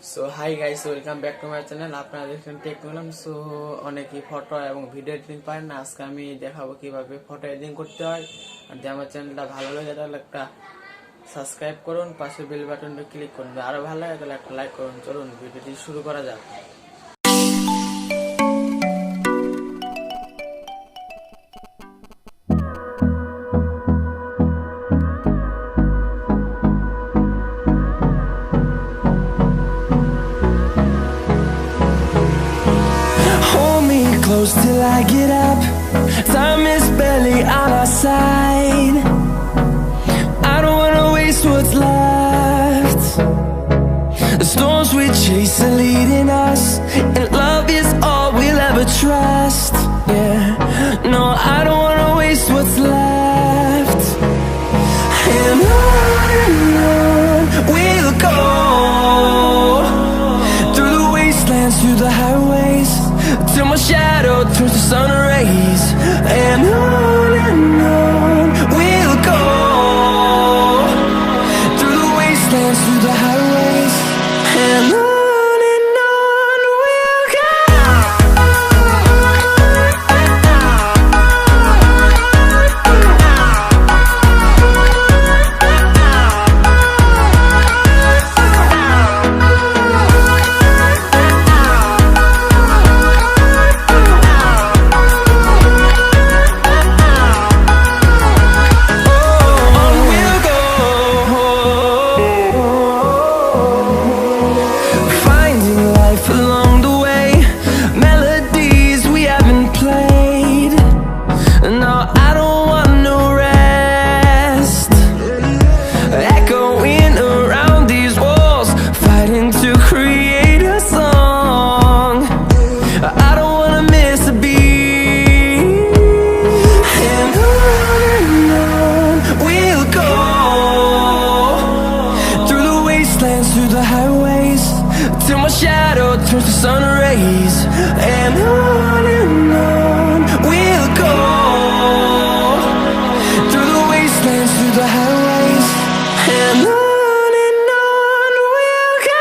So hi guys, welcome back to my channel. আপনারা দেখছেন take নিলাম। সো অনেকেই ফটো এবং ভিডিও এডিটিং পারেন না, আজকে আমি দেখাবো কিভাবে ফটো এডিটিং করতে হয়। আর যদি আমার চ্যানেলটা ভালো লাগে তাহলে একটা সাবস্ক্রাইব করুন, পাশে বেল বাটনটা ক্লিক করুন। আরো ভালো লাগে তাহলে একটা লাইক করুন। চলুন ভিডিওটি শুরু করা যাক। Close till I get up. Time is barely on our side. I don't wanna waste what's left. The storms we chase are leading us, and love is all we'll ever trust. Yeah, no, I don't wanna waste what's left. And on we'll go, through the wastelands, through the highways, till my shadow turns to sun rays. And on we'll go, through the wastelands, through the highways. And on we'll go. Through the highways, till my shadow turns to sun rays. And on we'll go, through the wastelands, through the highways. And on we'll go.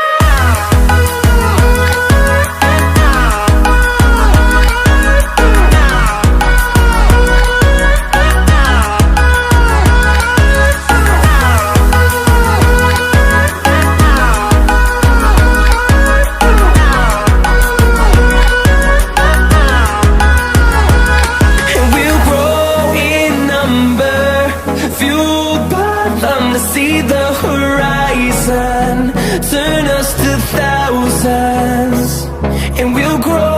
See the horizon turn us to thousands, and we'll grow